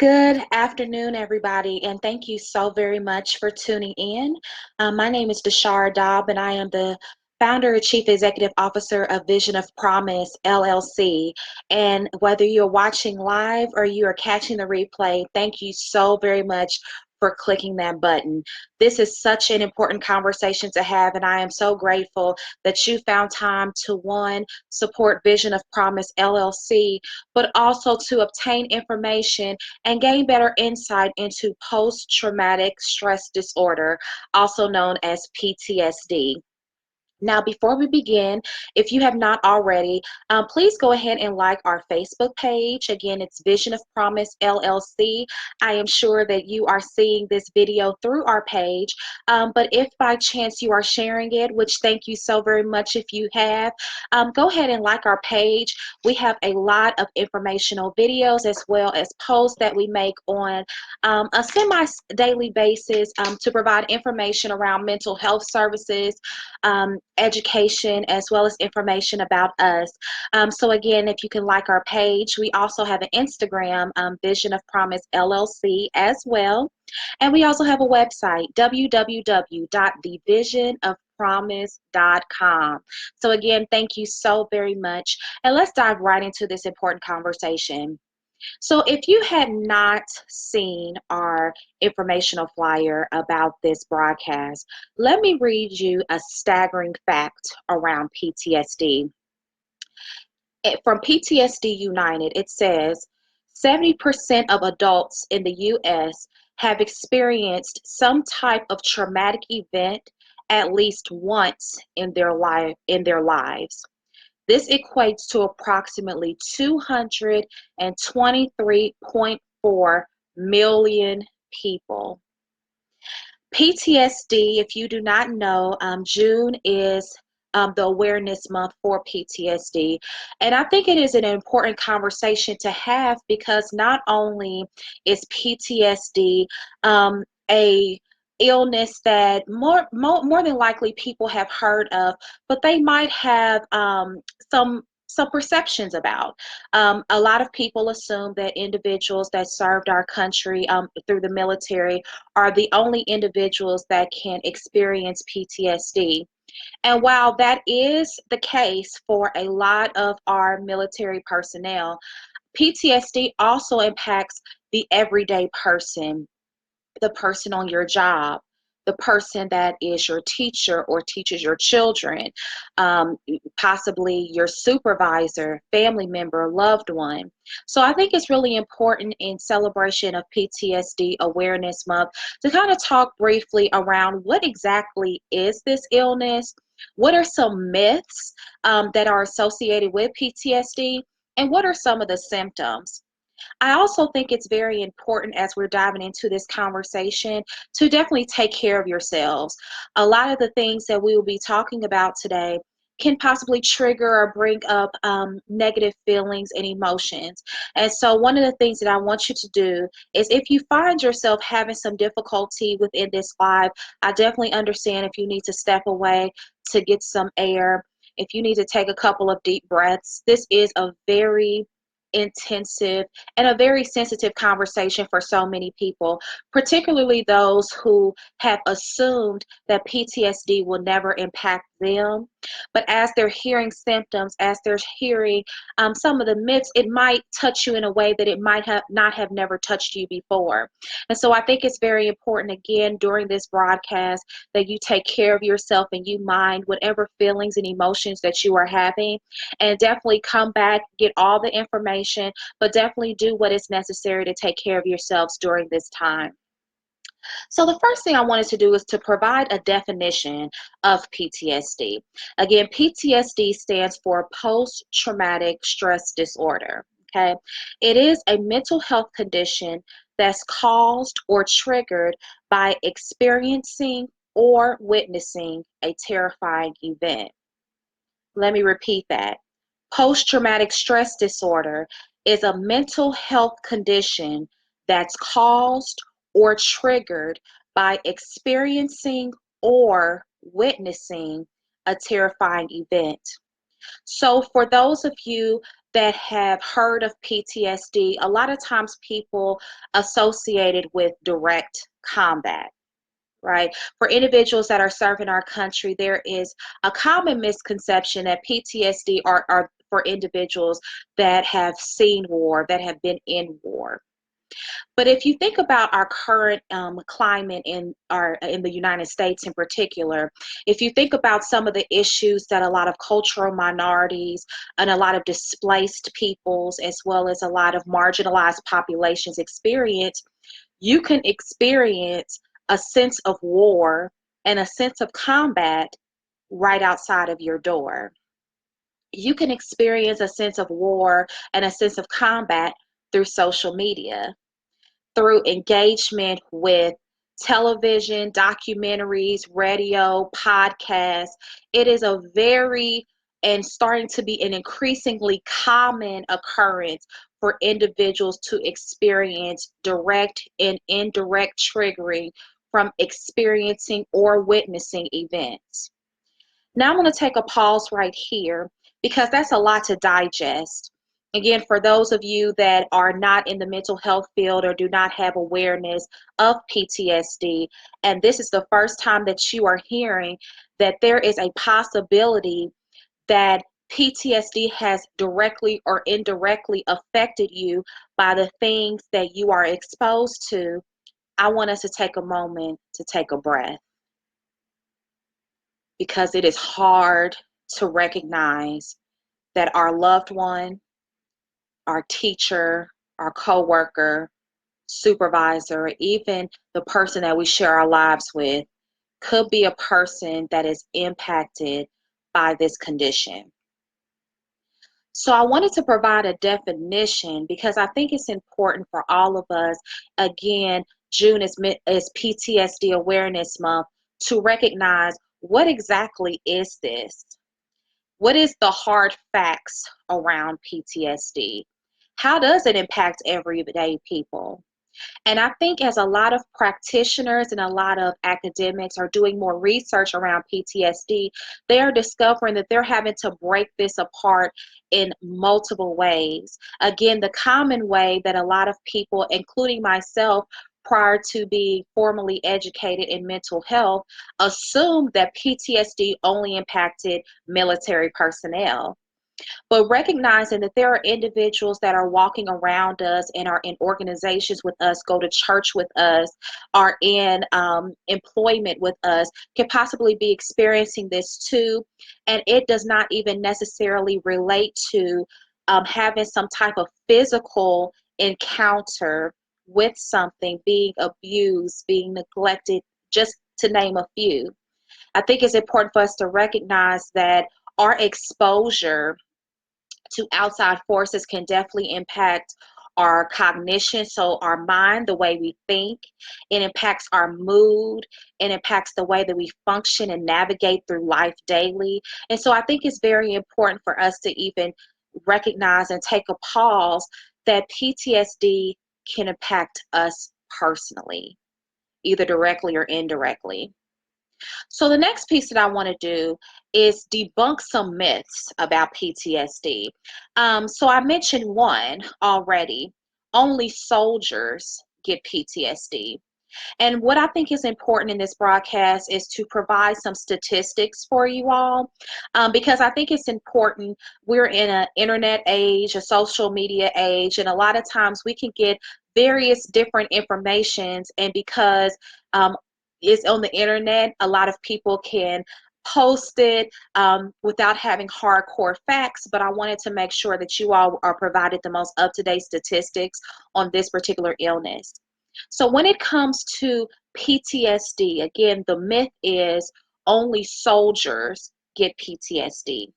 Good afternoon, everybody, and thank you so very much for tuning in. My name is DeShara Doub, and I am the founder and chief executive officer of Vision of Promise LLC. And whether you're watching live or you are catching the replay, thank you so very much for clicking that button. This is such an important conversation to have, and I am so grateful that you found time to, one, support Vision of Promise LLC, but also to obtain information and gain better insight into post-traumatic stress disorder, also known as PTSD. Now, before we begin, if you have not already, please go ahead and like our Facebook page. Again, it's Vision of Promise LLC. I am sure that you are seeing this video through our page, but if by chance you are sharing it, which thank you so very much if you have, go ahead and like our page. We have a lot of informational videos as well as posts that we make on a semi-daily basis to provide information around mental health services, education, as well as information about us. So again, if you can like our page, we also have an Instagram, Vision of Promise LLC as well. And we also have a website, www.thevisionofpromise.com. So again, thank you so very much. And let's dive right into this important conversation. So if you had not seen our informational flyer about this broadcast, let me read you a staggering fact around PTSD. From PTSD United, it says 70% of adults in the US have experienced some type of traumatic event at least once in their lives. This equates to approximately 223.4 million people. PTSD, if you do not know, June is the awareness month for PTSD. And I think it is an important conversation to have because not only is PTSD a illness that more than likely people have heard of, but they might have some perceptions about. A lot of people assume that individuals that served our country through the military are the only individuals that can experience PTSD. And while that is the case for a lot of our military personnel, PTSD also impacts the everyday person, the person on your job, the person that is your teacher or teaches your children, um, possibly your supervisor, family member, loved one. So I think it's really important in celebration of PTSD Awareness Month to kind of talk briefly around what exactly is this illness, what are some myths that are associated with PTSD, and what are some of the symptoms. I also think it's very important as we're diving into this conversation to definitely take care of yourselves. A lot of the things that we will be talking about today can possibly trigger or bring up negative feelings and emotions. And so, one of the things that I want you to do is if you find yourself having some difficulty within this live, I definitely understand if you need to step away to get some air, if you need to take a couple of deep breaths. This is a very intensive and a very sensitive conversation for so many people, particularly those who have assumed that PTSD will never impact them. But as they're hearing symptoms, as they're hearing some of the myths, it might touch you in a way that it might have not have never touched you before. And so I think it's very important, again, during this broadcast, that you take care of yourself and you mind whatever feelings and emotions that you are having, and definitely come back, get all the information, but definitely do what is necessary to take care of yourselves during this time. So the first thing I wanted to do is to provide a definition of PTSD. Again, PTSD stands for post-traumatic stress disorder. Okay, it is a mental health condition that's caused or triggered by experiencing or witnessing a terrifying event. Let me repeat that. Post-traumatic stress disorder is a mental health condition that's caused or triggered by experiencing or witnessing a terrifying event. So, for those of you that have heard of PTSD, a lot of times people associate it with direct combat, right? For individuals that are serving our country, there is a common misconception that PTSD are for individuals that have seen war, that have been in war. But if you think about our current climate in the United States in particular, if you think about some of the issues that a lot of cultural minorities and a lot of displaced peoples, as well as a lot of marginalized populations experience, you can experience a sense of war and a sense of combat right outside of your door. You can experience a sense of war and a sense of combat through social media, through engagement with television, documentaries, radio, podcasts. It is a very and starting to be an increasingly common occurrence for individuals to experience direct and indirect triggering from experiencing or witnessing events. Now I'm going to take a pause right here because that's a lot to digest. Again, for those of you that are not in the mental health field or do not have awareness of PTSD, and this is the first time that you are hearing that there is a possibility that PTSD has directly or indirectly affected you by the things that you are exposed to, I want us to take a moment to take a breath, because it is hard to recognize that our loved one, our teacher, our coworker, supervisor, even the person that we share our lives with could be a person that is impacted by this condition. So I wanted to provide a definition because I think it's important for all of us. Again, June is PTSD Awareness Month, to recognize what exactly is this? What is the hard facts around PTSD? How does it impact everyday people? And I think as a lot of practitioners and a lot of academics are doing more research around PTSD, they are discovering that they're having to break this apart in multiple ways. Again, the common way that a lot of people, including myself, prior to being formally educated in mental health, assumed that PTSD only impacted military personnel. But recognizing that there are individuals that are walking around us and are in organizations with us, go to church with us, are in employment with us, can possibly be experiencing this too. And it does not even necessarily relate to having some type of physical encounter with something, being abused, being neglected, just to name a few. I think it's important for us to recognize that our exposure to outside forces can definitely impact our cognition, so our mind, the way we think. It impacts our mood. It impacts the way that we function and navigate through life daily. And so I think it's very important for us to even recognize and take a pause that PTSD can impact us personally, either directly or indirectly. So the next piece that I want to do is debunk some myths about PTSD. So I mentioned one already. Only soldiers get PTSD. And what I think is important in this broadcast is to provide some statistics for you all, because I think it's important. We're in an internet age, a social media age, and a lot of times we can get various different informations. And because it's on the internet, a lot of people can post it without having hardcore facts, but I wanted to make sure that you all are provided the most up-to-date statistics on this particular illness. So when it comes to PTSD, again, the myth is only soldiers get PTSD.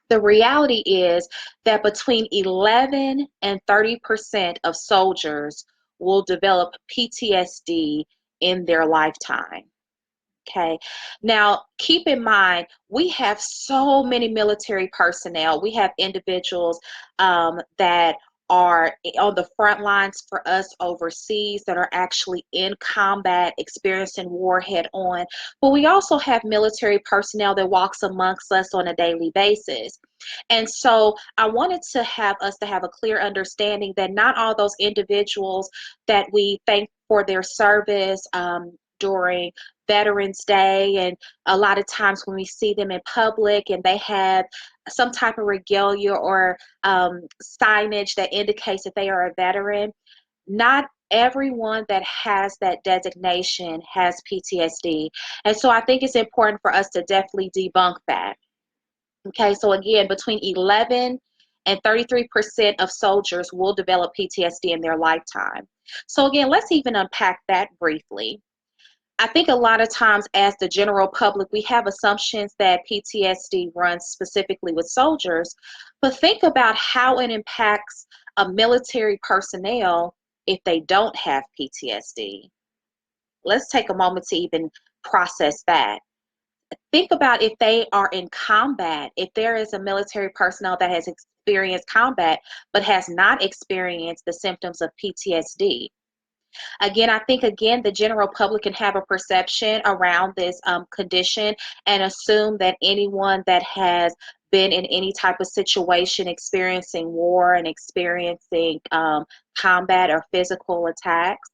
The reality is that between 11 and 30% of soldiers will develop PTSD in their lifetime. Okay. Now, keep in mind, we have so many military personnel. We have individuals that are on the front lines for us overseas, that are actually in combat, experiencing war head on. But we also have military personnel that walks amongst us on a daily basis. And so I wanted to have us to have a clear understanding that not all those individuals that we thank for their service during Veterans Day, and a lot of times when we see them in public and they have some type of regalia or signage that indicates that they are a veteran, not everyone that has that designation has PTSD. And so I think it's important for us to definitely debunk that. Okay, so again, between 11 and 33% of soldiers will develop PTSD in their lifetime. So again, let's even unpack that briefly. I think a lot of times as the general public, we have assumptions that PTSD runs specifically with soldiers, but think about how it impacts a military personnel if they don't have PTSD. Let's take a moment to even process that. Think about if they are in combat, if there is a military personnel that has experienced combat but has not experienced the symptoms of PTSD. Again, I think, again, the general public can have a perception around this condition and assume that anyone that has been in any type of situation experiencing war and experiencing combat or physical attacks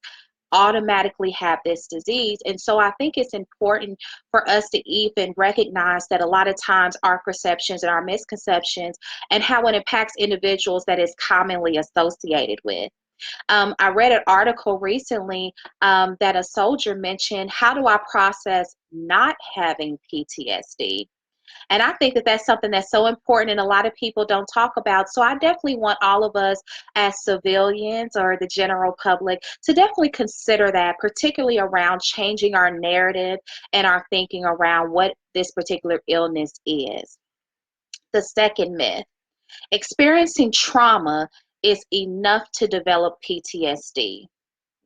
automatically have this disease. And so I think it's important for us to even recognize that a lot of times our perceptions and our misconceptions and how it impacts individuals that is commonly associated with. I read an article recently that a soldier mentioned, how do I process not having PTSD? And I think that that's something that's so important and a lot of people don't talk about. So I definitely want all of us as civilians or the general public to definitely consider that, particularly around changing our narrative and our thinking around what this particular illness is. The second myth: experiencing trauma is enough to develop PTSD.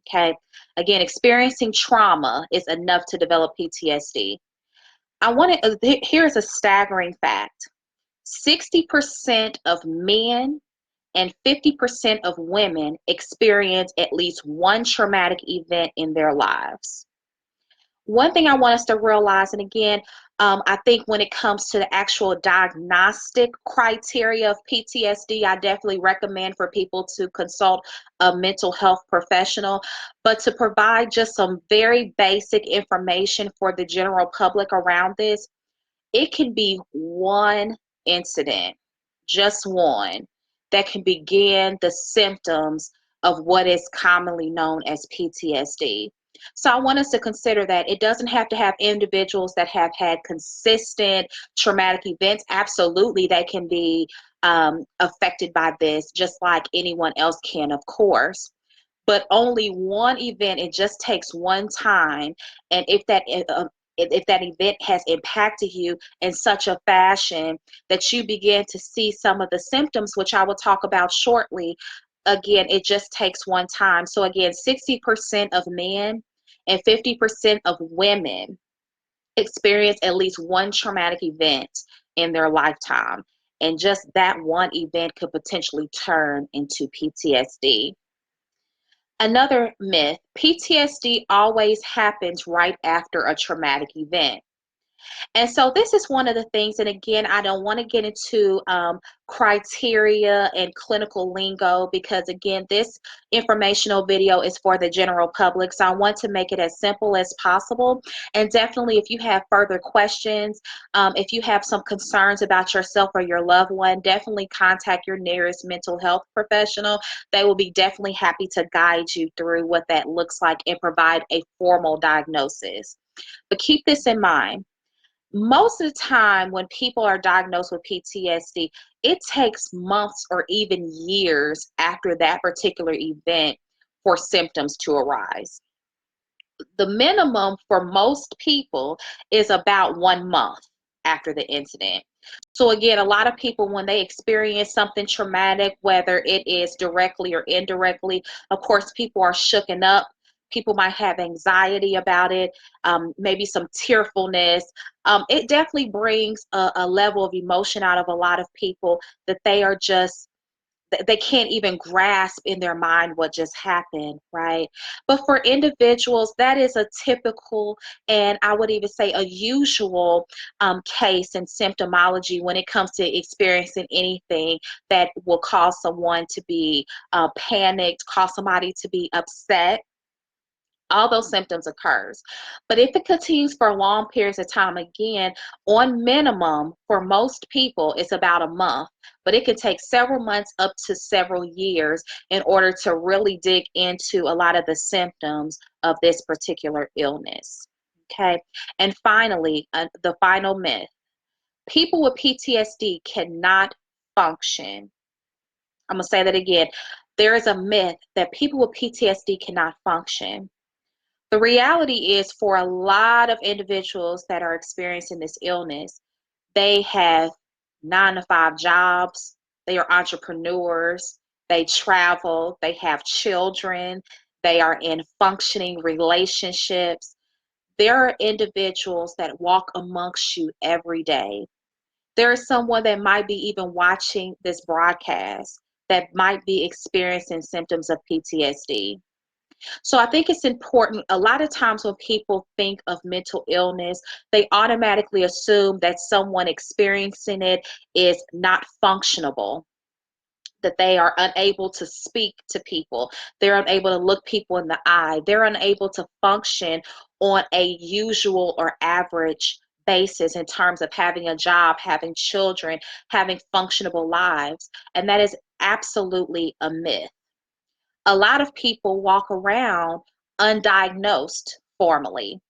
Okay. Again, experiencing trauma is enough to develop PTSD. Here's a staggering fact: 60% of men and 50% of women experience at least one traumatic event in their lives. One thing I want us to realize, and again, I think when it comes to the actual diagnostic criteria of PTSD, I definitely recommend for people to consult a mental health professional. But to provide just some very basic information for the general public around this, it can be one incident, just one, that can begin the symptoms of what is commonly known as PTSD. So I want us to consider that it doesn't have to have individuals that have had consistent traumatic events. Absolutely, they can be affected by this just like anyone else can, of course. But only one event, it just takes one time. And if that event has impacted you in such a fashion that you begin to see some of the symptoms, which I will talk about shortly, again, it just takes one time. So again, 60% of men and 50% of women experience at least one traumatic event in their lifetime. And just that one event could potentially turn into PTSD. Another myth: PTSD always happens right after a traumatic event. And so this is one of the things, and again, I don't want to get into criteria and clinical lingo because, again, this informational video is for the general public. So I want to make it as simple as possible. And definitely, if you have further questions, if you have some concerns about yourself or your loved one, definitely contact your nearest mental health professional. They will be definitely happy to guide you through what that looks like and provide a formal diagnosis. But keep this in mind: most of the time when people are diagnosed with PTSD, it takes months or even years after that particular event for symptoms to arise. The minimum for most people is about 1 month after the incident. So again, a lot of people, when they experience something traumatic, whether it is directly or indirectly, of course, people are shooken up. People might have anxiety about it, maybe some tearfulness. It definitely brings a level of emotion out of a lot of people that they are just they can't even grasp in their mind what just happened, right? But for individuals, that is a typical, and I would even say a usual case and symptomology when it comes to experiencing anything that will cause someone to be panicked, cause somebody to be upset. All those symptoms occurs. But if it continues for long periods of time, again, on minimum for most people it's about a month, but it can take several months up to several years in order to really dig into a lot of the symptoms of this particular illness. Okay. And finally, the final myth: people with PTSD cannot function. I'm going to say that again. There is a myth that people with PTSD cannot function. The reality is, for a lot of individuals that are experiencing this illness, they have 9 to 5 jobs, they are entrepreneurs, they travel, they have children, they are in functioning relationships. There are individuals that walk amongst you every day. There is someone that might be even watching this broadcast that might be experiencing symptoms of PTSD. So I think it's important. A lot of times when people think of mental illness, they automatically assume that someone experiencing it is not functionable, that they are unable to speak to people, they're unable to look people in the eye, they're unable to function on a usual or average basis in terms of having a job, having children, having functionable lives. And that is absolutely a myth. A lot of people walk around undiagnosed formally.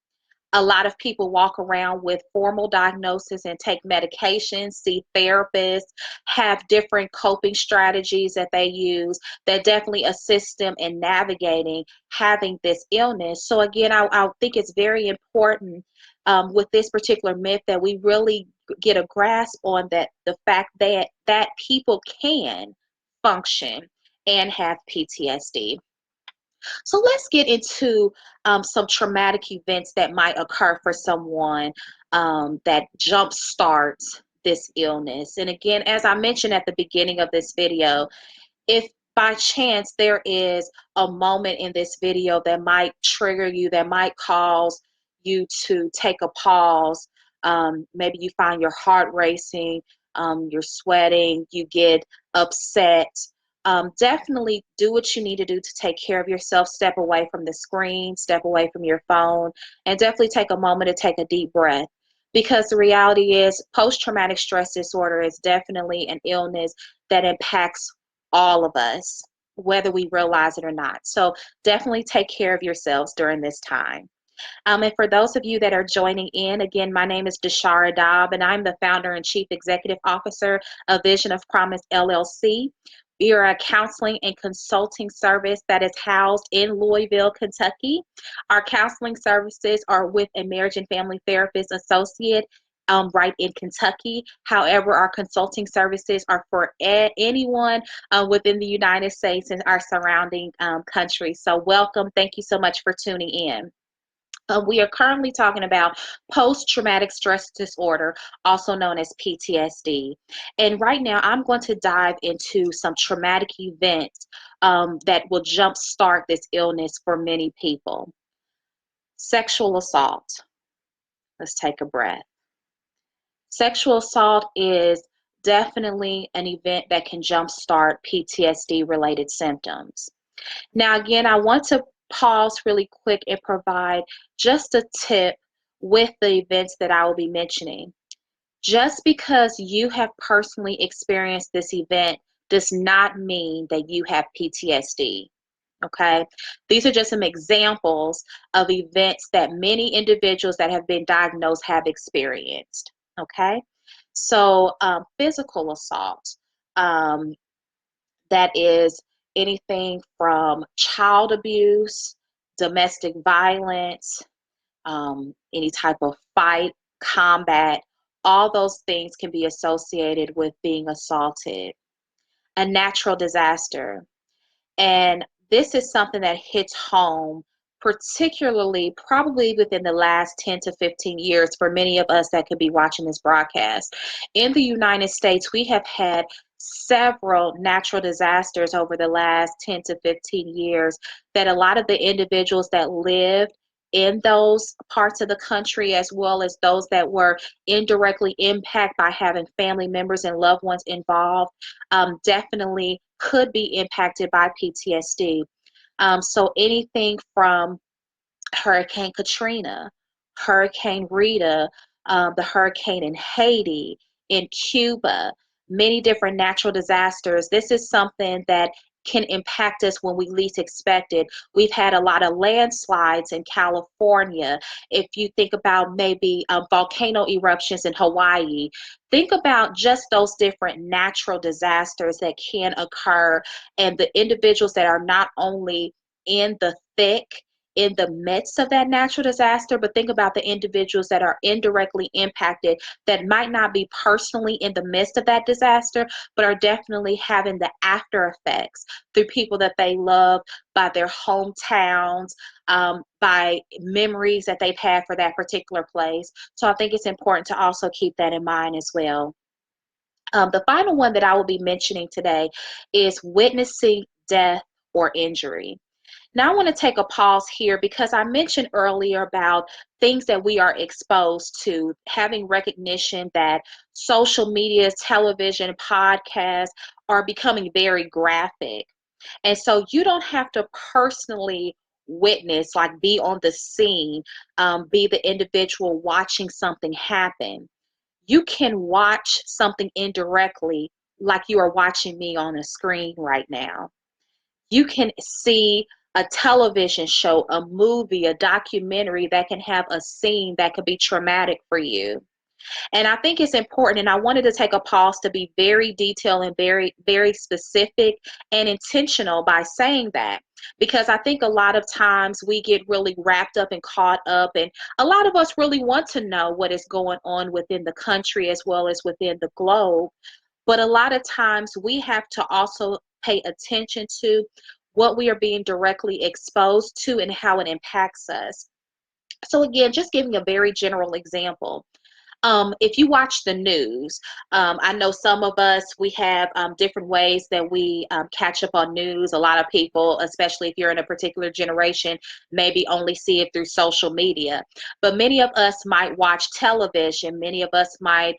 A lot of people walk around with formal diagnosis and take medications, see therapists, have different coping strategies that they use that definitely assist them in navigating having this illness. So again, I think it's very important with this particular myth that we really get a grasp on that, the fact that people can function and have PTSD. So let's get into some traumatic events that might occur for someone that jump starts this illness. And again, as I mentioned at the beginning of this video, if by chance there is a moment in this video that might trigger you, that might cause you to take a pause, maybe you find your heart racing, you're sweating, you get upset, definitely do what you need to do to take care of yourself. Step away from the screen, step away from your phone, and definitely take a moment to take a deep breath. Because the reality is, post-traumatic stress disorder is definitely an illness that impacts all of us, whether we realize it or not. So definitely take care of yourselves during this time. And for those of you that are joining in, again, my name is DeShara Doub, and I'm the founder and chief executive officer of Vision of Promise LLC. We are a counseling and consulting service that is housed in Louisville, Kentucky. Our counseling services are with a marriage and family therapist associate right in Kentucky. However, our consulting services are for anyone within the United States and our surrounding countries. So welcome. Thank you so much for tuning in. We are currently talking about post-traumatic stress disorder, also known as PTSD. And right now, I'm going to dive into some traumatic events that will jumpstart this illness for many people. Sexual assault. Let's take a breath. Sexual assault is definitely an event that can jumpstart PTSD-related symptoms. Now, again, I want to pause really quick and provide just a tip with the events that I will be mentioning. Just because you have personally experienced this event does not mean that you have PTSD. Okay, these are just some examples of events that many individuals that have been diagnosed have experienced. Okay, so physical assault. That is anything from child abuse, domestic violence, any type of fight, combat, all those things can be associated with being assaulted. A natural disaster. And this is something that hits home particularly probably within the last 10 to 15 years for many of us that could be watching this broadcast. In the United States, we have had several natural disasters over the last 10 to 15 years that a lot of the individuals that lived in those parts of the country, as well as those that were indirectly impacted by having family members and loved ones involved, definitely could be impacted by PTSD. So anything from Hurricane Katrina, Hurricane Rita, the hurricane in Haiti, in Cuba, many different natural disasters. This is something that can impact us when we least expect it. We've had a lot of landslides in California. If you think about maybe volcano eruptions in Hawaii, think about just those different natural disasters that can occur, and the individuals that are not only in the thick, in the midst of that natural disaster, but think about the individuals that are indirectly impacted that might not be personally in the midst of that disaster, but are definitely having the after effects through people that they love, by their hometowns, by memories that they've had for that particular place. So I think it's important to also keep that in mind as well. The final one that I will be mentioning today is witnessing death or injury. Now, I want to take a pause here because I mentioned earlier about things that we are exposed to, having recognition that social media, television, podcasts are becoming very graphic. And so you don't have to personally witness, like be on the scene, be the individual watching something happen. You can watch something indirectly, like you are watching me on a screen right now. You can see a television show, a movie, a documentary that can have a scene that could be traumatic for you. And I think it's important, and I wanted to take a pause to be very detailed and very, very specific and intentional by saying that. Because I think a lot of times we get really wrapped up and caught up, and a lot of us really want to know what is going on within the country as well as within the globe. But a lot of times we have to also pay attention to what we are being directly exposed to and how it impacts us. So, again, just giving a very general example. If you watch the news, I know some of us, we have different ways that we catch up on news. A lot of people, especially if you're in a particular generation, maybe only see it through social media. But many of us might watch television. Many of us might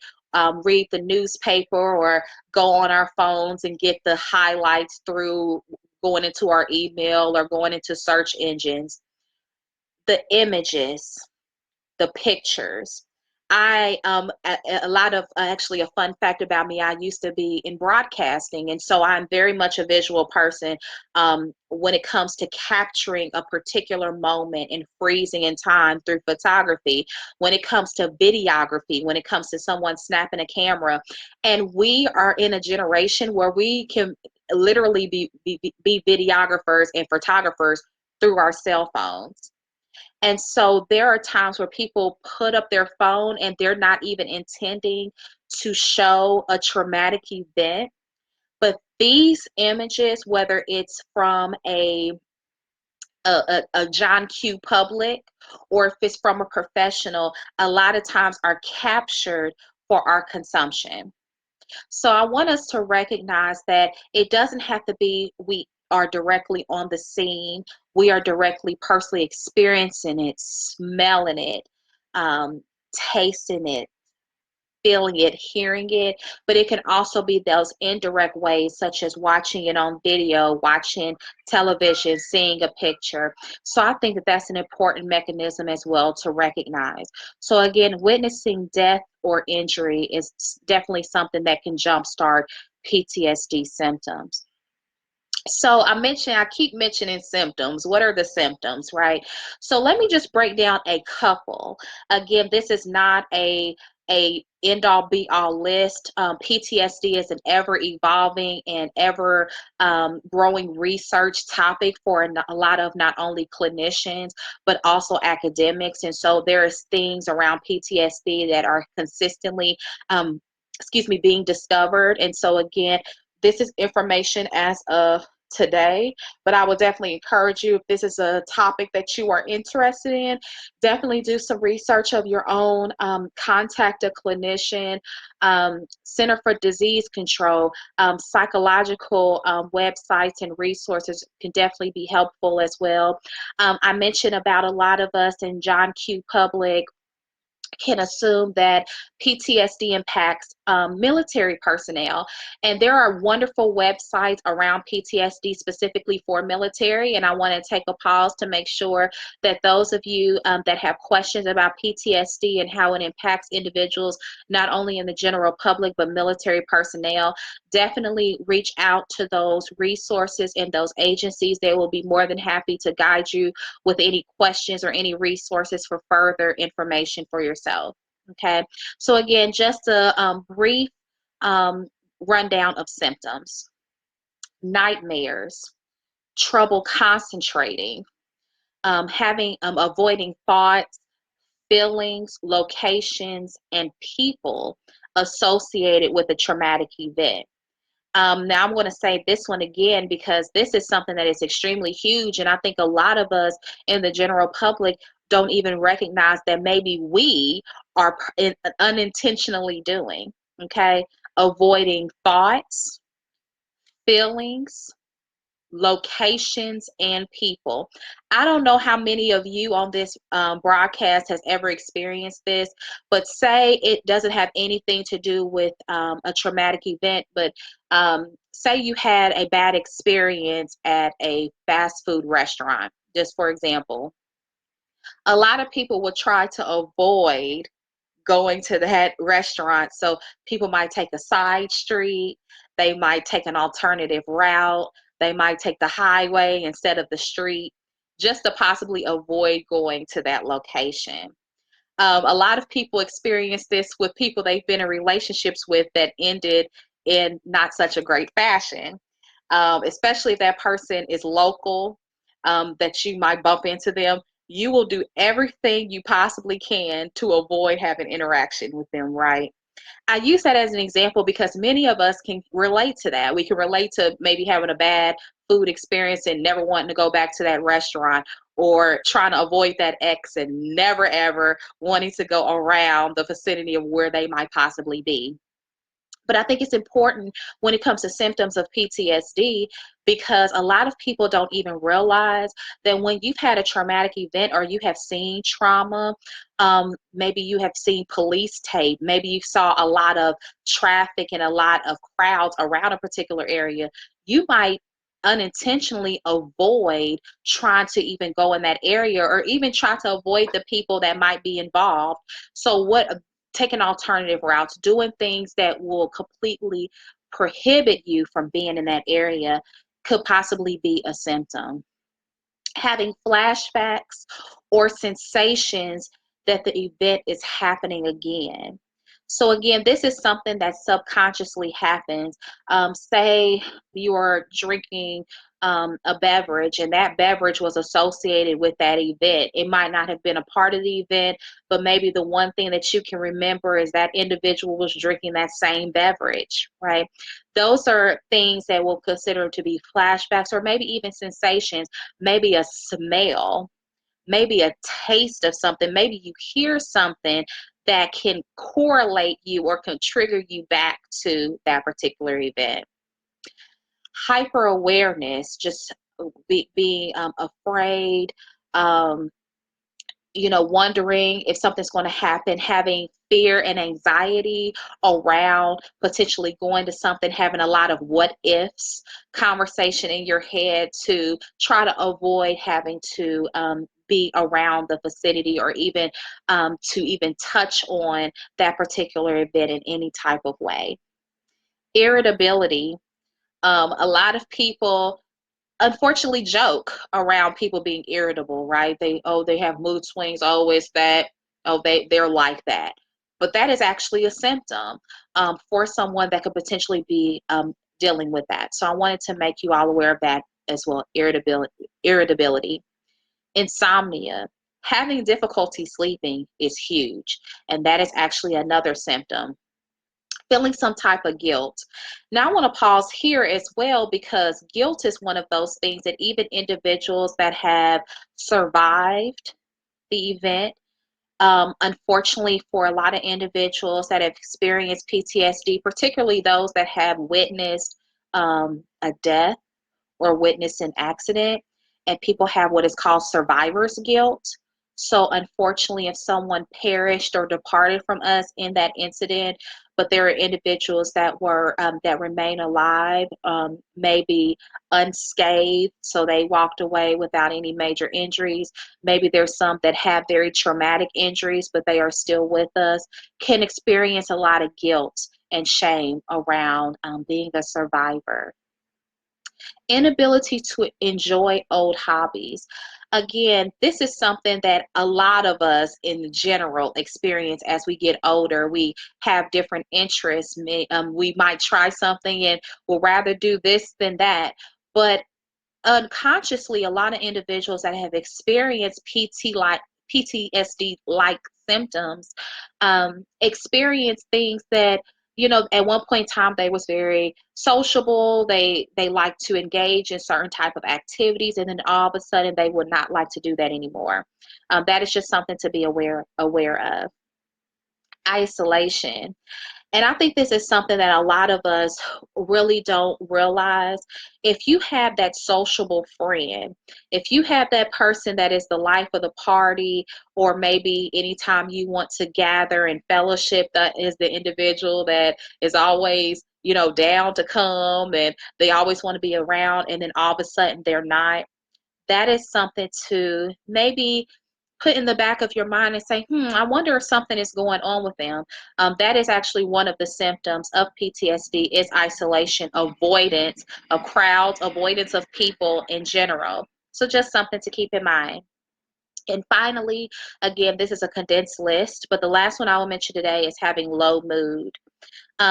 read the newspaper or go on our phones and get the highlights through going into our email or going into search engines. The images, the pictures. A lot of actually a fun fact about me, I used to be in broadcasting, and so I'm very much a visual person when it comes to capturing a particular moment and freezing in time through photography, when it comes to videography, when it comes to someone snapping a camera. And we are in a generation where we can literally be videographers and photographers through our cell phones. And so there are times where people put up their phone and they're not even intending to show a traumatic event. But these images, whether it's from a John Q. Public or if it's from a professional, a lot of times are captured for our consumption. So I want us to recognize that it doesn't have to be we are directly on the scene, we are directly personally experiencing it, smelling it, um, tasting it, feeling it, hearing it, but it can also be those indirect ways, such as watching it on video, watching television, seeing a picture. So I think that that's an important mechanism as well to recognize. So again, witnessing death or injury is definitely something that can jumpstart PTSD symptoms. So I keep mentioning symptoms. What are the symptoms, right? So let me just break down a couple. Again, this is not a end all be all list. PTSD is an ever evolving and ever growing research topic for a lot of not only clinicians but also academics. And so there's things around PTSD that are consistently being discovered. And so again, this is information as of today, but I would definitely encourage you, if this is a topic that you are interested in, definitely do some research of your own. Contact a clinician, Center for Disease Control, psychological websites and resources can definitely be helpful as well. I mentioned about a lot of us in John Q. Public can assume that PTSD impacts military personnel. And there are wonderful websites around PTSD specifically for military. And I want to take a pause to make sure that those of you that have questions about PTSD and how it impacts individuals, not only in the general public, but military personnel, definitely reach out to those resources and those agencies. They will be more than happy to guide you with any questions or any resources for further information for yourself. Okay, so again, just a brief um, rundown of symptoms: nightmares, trouble concentrating, having avoiding thoughts, feelings, locations, and people associated with a traumatic event. Now I'm going to say this one again because this is something that is extremely huge, and I think a lot of us in the general public don't even recognize that maybe we are unintentionally doing. Okay, avoiding thoughts, feelings, locations, and people. I don't know how many of you on this broadcast has ever experienced this, but say it doesn't have anything to do with a traumatic event, but say you had a bad experience at a fast food restaurant, just for example. A lot of people will try to avoid going to that restaurant. So people might take a side street, they might take an alternative route, they might take the highway instead of the street, just to possibly avoid going to that location. A lot of people experience this with people they've been in relationships with that ended in not such a great fashion, especially if that person is local, that you might bump into them. You will do everything you possibly can to avoid having interaction with them, right? I use that as an example because many of us can relate to that. We can relate to maybe having a bad food experience and never wanting to go back to that restaurant, or trying to avoid that ex and never ever wanting to go around the vicinity of where they might possibly be. But I think it's important when it comes to symptoms of PTSD because a lot of people don't even realize that when you've had a traumatic event or you have seen trauma, maybe you have seen police tape, maybe you saw a lot of traffic and a lot of crowds around a particular area, you might unintentionally avoid trying to even go in that area or even try to avoid the people that might be involved. So what taking alternative routes, doing things that will completely prohibit you from being in that area could possibly be a symptom. Having flashbacks or sensations that the event is happening again. So again, this is something that subconsciously happens. Say you're drinking a beverage and that beverage was associated with that event. It might not have been a part of the event, but maybe the one thing that you can remember is that individual was drinking that same beverage, right? Those are things that we'll consider to be flashbacks or maybe even sensations, maybe a smell, maybe a taste of something, maybe you hear something that can correlate you or can trigger you back to that particular event. Hyper awareness, just being afraid, um, wondering if something's going to happen, having fear and anxiety around potentially going to something, having a lot of what ifs conversation in your head to try to avoid having to be around the vicinity or even to even touch on that particular event in any type of way. Irritability. A lot of people unfortunately joke around people being irritable, right? They have mood swings, oh it's that, oh they're like that. But that is actually a symptom for someone that could potentially be dealing with that. So I wanted to make you all aware of that as well. Irritability, insomnia. Having difficulty sleeping is huge, and that is actually another symptom. feeling some type of guilt. Now, I want to pause here as well because guilt is one of those things that even individuals that have survived the event, unfortunately, for a lot of individuals that have experienced PTSD, particularly those that have witnessed a death or witnessed an accident, and people have what is called survivor's guilt. So, unfortunately, if someone perished or departed from us in that incident, but there are individuals that remain alive, maybe unscathed, so they walked away without any major injuries. Maybe there's some that have very traumatic injuries, but they are still with us, can experience a lot of guilt and shame around being a survivor. Inability to enjoy old hobbies. Again, this is something that a lot of us in general experience as we get older. We have different interests. We might try something and will rather do this than that. But unconsciously, a lot of individuals that have experienced PTSD like symptoms experience things that, at one point in time they was very sociable. They like to engage in certain type of activities, and then all of a sudden they would not like to do that anymore. That is just something to be aware of. Isolation. And I think this is something that a lot of us really don't realize. If you have that sociable friend, if you have that person that is the life of the party, or maybe anytime you want to gather and fellowship, that is the individual that is always, down to come, and they always want to be around, and then all of a sudden they're not. That is something to maybe put in the back of your mind and say, I wonder if something is going on with them. That is actually one of the symptoms of PTSD is isolation, avoidance of crowds, avoidance of people in general. So just something to keep in mind. And finally, again, this is a condensed list, but the last one I will mention today is having low mood.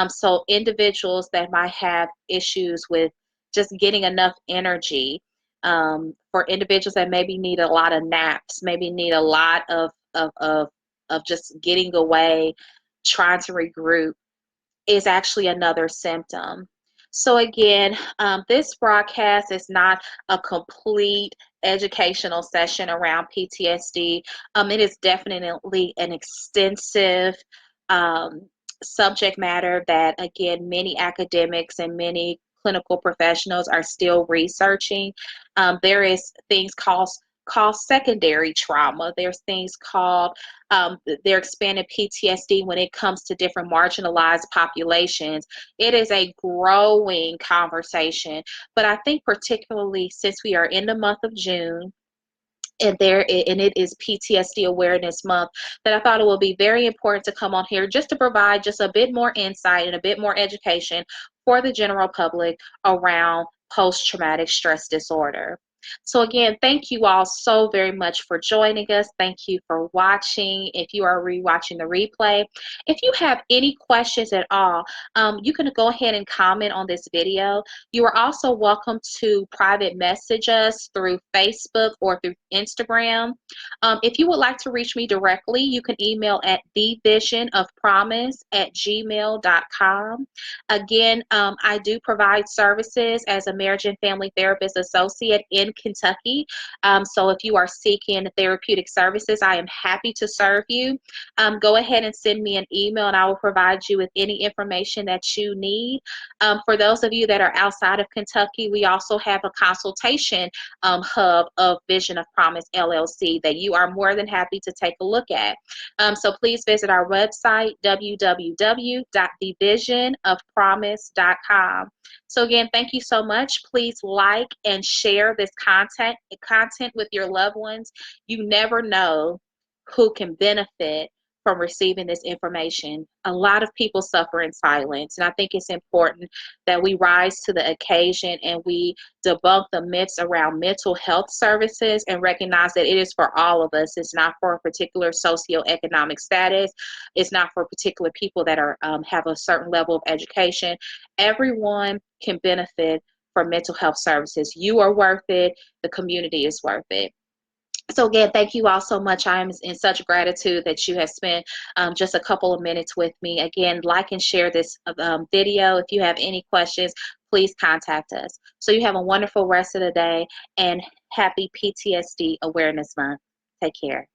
So individuals that might have issues with just getting enough energy, for individuals that maybe need a lot of naps, maybe need a lot of just getting away, trying to regroup, is actually another symptom. So again, this broadcast is not a complete educational session around PTSD. It is definitely an extensive um, subject matter that, again, many academics and many clinical professionals are still researching. There is things called secondary trauma. There's things called their expanded PTSD when it comes to different marginalized populations. It is a growing conversation, but I think particularly since we are in the month of June, and it is PTSD Awareness Month, that I thought it would be very important to come on here just to provide just a bit more insight and a bit more education for the general public around post-traumatic stress disorder. So again, thank you all so very much for joining us. Thank you for watching. If you are rewatching the replay, if you have any questions at all, you can go ahead and comment on this video. You are also welcome to private message us through Facebook or through Instagram. If you would like to reach me directly, you can email at thevisionofpromise@gmail.com. Again, I do provide services as a marriage and family therapist associate in Kentucky. So if you are seeking therapeutic services, I am happy to serve you. Go ahead and send me an email and I will provide you with any information that you need. For those of you that are outside of Kentucky, we also have a consultation hub of Vision of Promise LLC that you are more than happy to take a look at. So please visit our website, www.thevisionofpromise.com. So again, thank you so much. Please like and share this content with your loved ones. You never know who can benefit from receiving this information. A lot of people suffer in silence, and I think it's important that we rise to the occasion and we debunk the myths around mental health services and recognize that it is for all of us. It's not for a particular socioeconomic status. It's not for particular people that are have a certain level of education. Everyone can benefit from mental health services. You are worth it. The community is worth it. So again, thank you all so much. I am in such gratitude that you have spent just a couple of minutes with me. Again, like and share this video. If you have any questions, please contact us. So you have a wonderful rest of the day and happy PTSD Awareness Month. Take care.